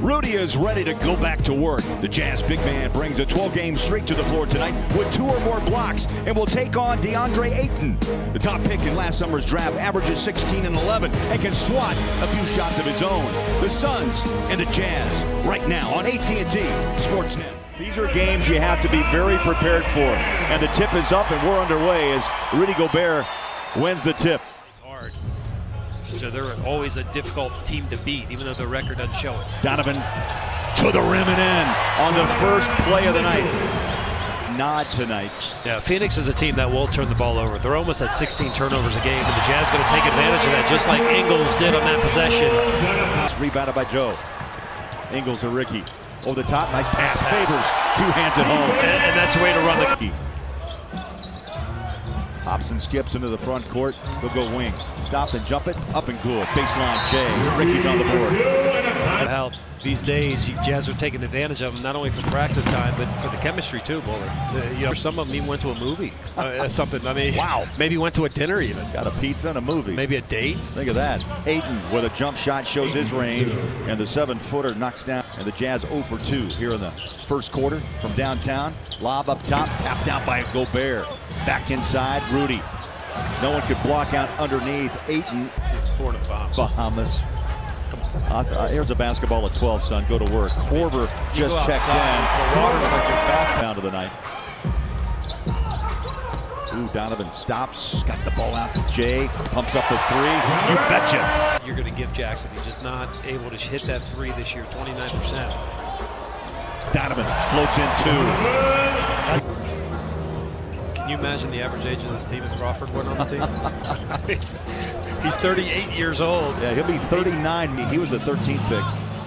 Rudy is ready to go back to work. The Jazz big man brings a 12-game streak to the floor tonight with 2 or more blocks and will take on DeAndre Ayton. The top pick in last summer's draft averages 16 and 11 and can swat a few shots of his own. The Suns and the Jazz right now on AT&T Sportsnet. These are games you have to be very prepared for. And the tip is up and we're underway as Rudy Gobert wins the tip. It's hard. So they're always a difficult team to beat, even though the record doesn't show it. Donovan to the rim and in on the first play of the night. Nod tonight. Yeah, Phoenix is a team that will turn the ball over. They're almost at 16 turnovers a game, and the Jazz going to take advantage of that, just like Ingles did on that possession. Rebounded by Joe. Ingles to Ricky. Over the top, nice pass. Favors, 2 hands at home. And that's the way to run the... Hobson skips into the front court. He'll go wing. Stop and jump it. Up and good. Baseline Jay. Ricky's on the board. Help. These days, Jazz are taking advantage of them, not only for practice time, but for the chemistry too, Buller. You know, some of them even went to a movie. Something, I mean, wow. Maybe went to a dinner even. Got a pizza and a movie. Maybe a date. Think of that. Ayton with a jump shot shows his range, and the 7-footer knocks down. And the Jazz 0 for 2 here in the first quarter from downtown. Lob up top, tapped down by Gobert. Back inside, Rudy. No one could block out underneath. Ayton. Born in Bahamas. Here's a basketball at 12, son. Go to work. Korver just checked in. The water's like your bath down to the night. Ooh, Donovan stops. Got the ball out to Jay. Pumps up the 3. You betcha. You're going to give Jackson. He's just not able to hit that 3 this year. 29%. Donovan floats in 2. Can you imagine the average age of this team if Crawford went on the team? He's 38 years old. Yeah, he'll be 39. He was the 13th pick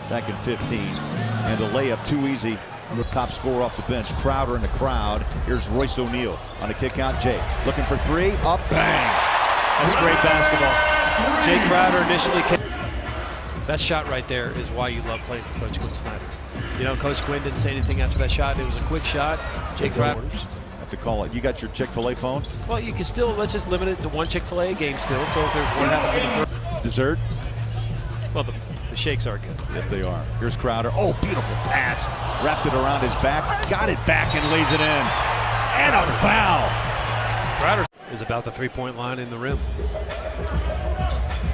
back in 15. And the layup too easy. The top scorer off the bench. Crowder in the crowd. Here's Royce O'Neal on a kick out. Jay looking for 3. Up, bang. That's great basketball. Jay Crowder initially kicked. That shot right there is why you love playing for Coach Quinn Snyder. You know, Coach Quinn didn't say anything after that shot. It was a quick shot. Jay Crowder. To call it. You got your Chick-fil-A phone? Well, you can still, let's just limit it to 1 Chick-fil-A game still. So if there's what happens in the first. Dessert? Well, the shakes are good. Yes, they are. Here's Crowder. Oh, beautiful pass. Wrapped it around his back. Got it back and lays it in. And a foul. Crowder is about the 3-point line in the rim.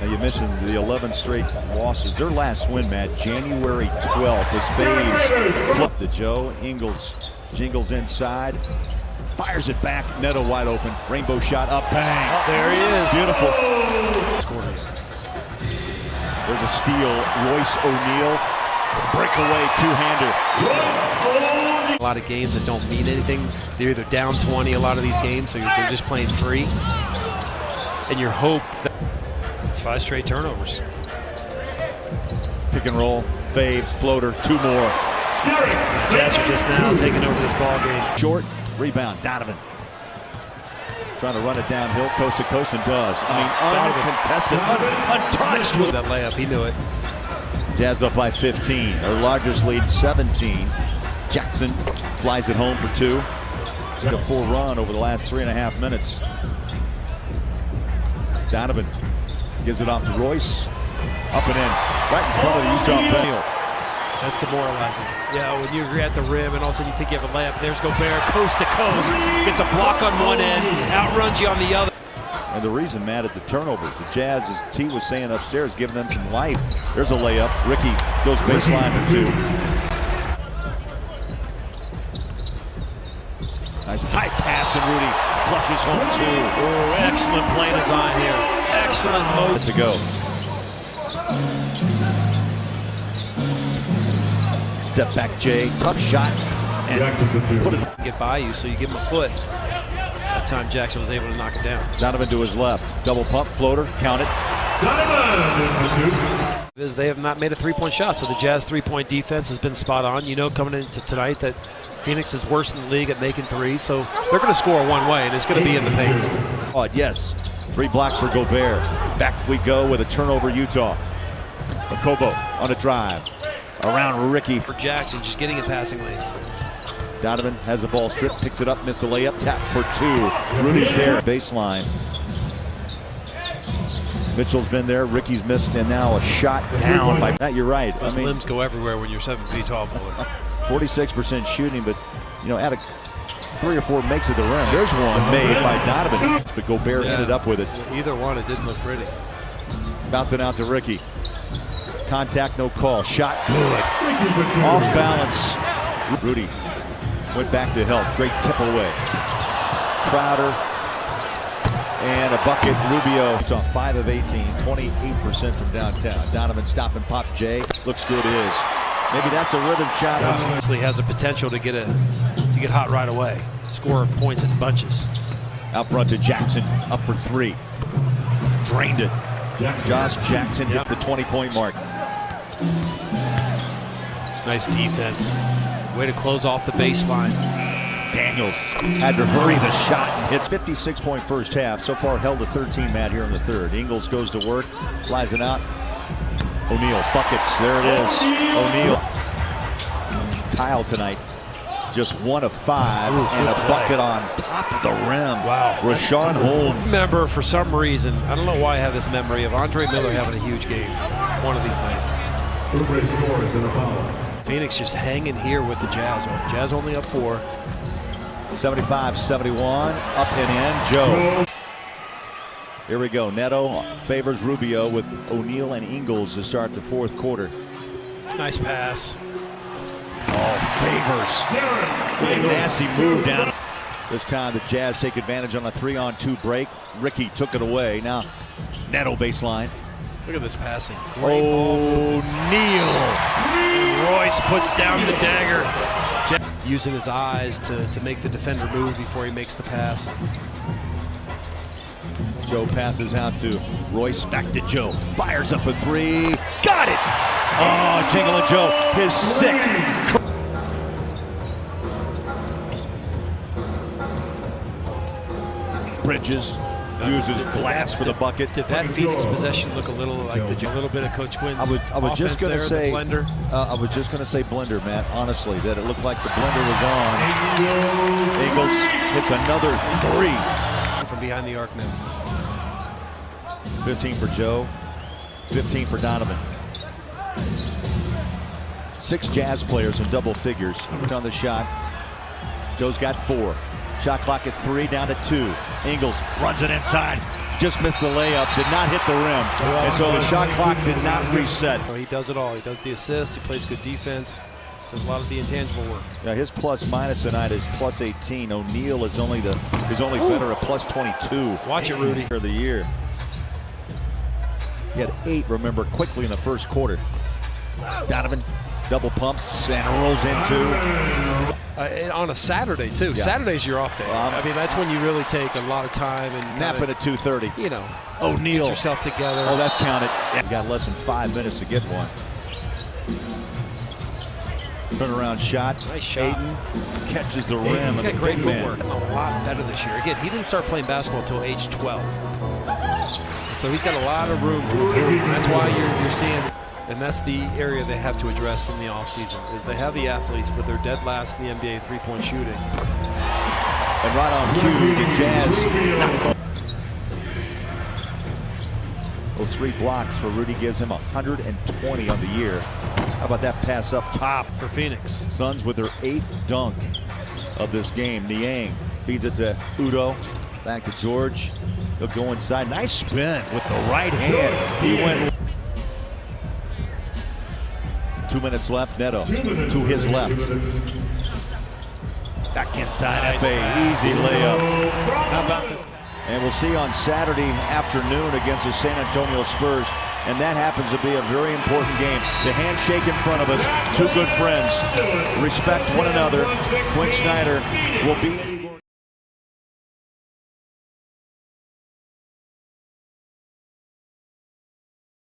Now you mentioned the 11 straight losses. Their last win, Matt, January 12th. As Faves flipped to Joe. Ingles jingles inside. Fires it back, Neto wide open, rainbow shot up, bang. Oh, there he is. Beautiful. There's a steal, Royce O'Neal, breakaway 2-hander. A lot of games that don't mean anything. They're either down 20 a lot of these games, so they're just playing free. And your hope that it's 5 straight turnovers. Pick and roll, Faves, floater, 2 more. Jazz are just now taking over this ball game. Short. Rebound, Donovan. Trying to run it downhill, coast to coast, and does. I mean, uncontested, untouched. That layup, he knew it. Jazz up by 15. Their largest lead, 17. Jackson flies it home for 2. Got a full run over the last 3.5 minutes. Donovan gives it off to Royce. Up and in, right in front of the Utah penalty. That's demoralizing. Yeah, when you're at the rim and all of a sudden you think you have a layup. There's Gobert, coast to coast. Gets a block on one end, outruns you on the other. And the reason, Matt, is the turnovers. The Jazz, as T was saying upstairs, giving them some life. There's a layup. Ricky goes baseline for 2. Nice high pass, and Rudy flushes home 2. Oh, excellent play design here. Excellent move. To go. Step back, Jay. Tough shot. And put it. Get by you, so you give him a foot. That time Jackson was able to knock it down. Donovan to his left. Double pump, floater, count it. Donovan! They have not made a 3-point shot, so the Jazz 3-point defense has been spot on. You know, coming into tonight that Phoenix is worse in the league at making 3s, so they're going to score one way, and it's going to be in the paint. Oh, yes. 3 blocks for Gobert. Back we go with a turnover, Utah. Okobo on a drive. Around Ricky. For Jackson, just getting in passing lanes. Donovan has the ball stripped, picks it up, missed the layup, tap for 2. Rudy's there, baseline. Mitchell's been there, Ricky's missed, and now a shot down by that. You're right. Those limbs go everywhere when you're 7 feet tall. 46% shooting, but add a 3 or 4 makes at the rim. There's one made by Donovan, but Gobert ended up with it. Either one, it didn't look pretty. Bouncing out to Ricky. Contact, no call. Shot good. Off balance. Rudy went back to help. Great tip away. Crowder. And a bucket. Rubio on 5 of 18. 28% from downtown. Donovan stop and pop. Jay. Looks good is. Maybe that's a rhythm shot. Obviously has a potential to get hot right away. Score points in bunches. Out front to Jackson. Up for 3. Drained it. Josh Jackson hit the 20-point mark. Nice defense. Way to close off the baseline. Daniels had to hurry the shot and hits. 56-point first half. So far held to 13, Matt, here in the third. Ingles goes to work. Flies it out. O'Neal buckets. There it is. O'Neal. Kyle tonight. Just 1 of 5 and a bucket on top of the rim. Wow. Rashawn Holmes. Remember, for some reason, I don't know why I have this memory of Andre Miller having a huge game one of these nights. Phoenix just hanging here with the Jazz. Jazz only up 4. 75-71. Up and in. Joe. Here we go. Neto favors Rubio with O'Neal and Ingles to start the fourth quarter. Nice pass. Oh, favors. Nasty move down. This time the Jazz take advantage on a 3-on-2 break. Ricky took it away. Now Neto baseline. Look at this passing. O'Neal. Royce puts down the dagger. Using his eyes to make the defender move before he makes the pass. Joe passes out to Royce. Back to Joe. Fires up a 3. Got it! Oh, Jingle Joe, his 6th. Bridges uses glass for the bucket. Did that Phoenix possession look a little like a little bit of Coach Quinn's? I was just going to say blender. I was just going to say blender, Matt. Honestly, that it looked like the blender was on. Ingles hits another 3 from behind the arc now. 15 for Joe. 15 for Donovan. 6 Jazz players in double figures. On the shot. Joe's got 4. Shot clock at 3, down to 2. Ingles runs it inside. Just missed the layup. Did not hit the rim. And so the shot clock did not reset. He does it all. He does the assist. He plays good defense. Does a lot of the intangible work. Yeah, his plus minus tonight is plus 18. O'Neal is only better at plus 22. Watch it, Rudy. For the year. He had 8, remember, quickly in the first quarter. Donovan double pumps and rolls into. On a Saturday, too. Yeah. Saturday's your off day. I mean, that's when you really take a lot of time and napping at 2:30. O'Neal. Get yourself together. Oh, that's counted. Yeah. Got less than 5 minutes to get one. Turnaround shot. Nice shot. Aiden catches the rim. He's got great footwork. A lot better this year. Again, he didn't start playing basketball until age 12. So he's got a lot of room to improve. That's why you're seeing, and that's the area they have to address in the offseason, is they have the athletes, but they're dead last in the NBA three-point shooting. And right on cue, the Jazz. Those 3 blocks for Rudy gives him 120 on the year. How about that pass up top for Phoenix? Suns with their 8th dunk of this game. Niang feeds it to Udo. Back to George. He'll go inside. Nice spin with the right hand. He went. 2 minutes left. Neto to his left. Back inside. Nice. Easy layup. How about this? And we'll see on Saturday afternoon against the San Antonio Spurs. And that happens to be a very important game. The handshake in front of us. 2 good friends. Respect one another. Quinn Snyder will be.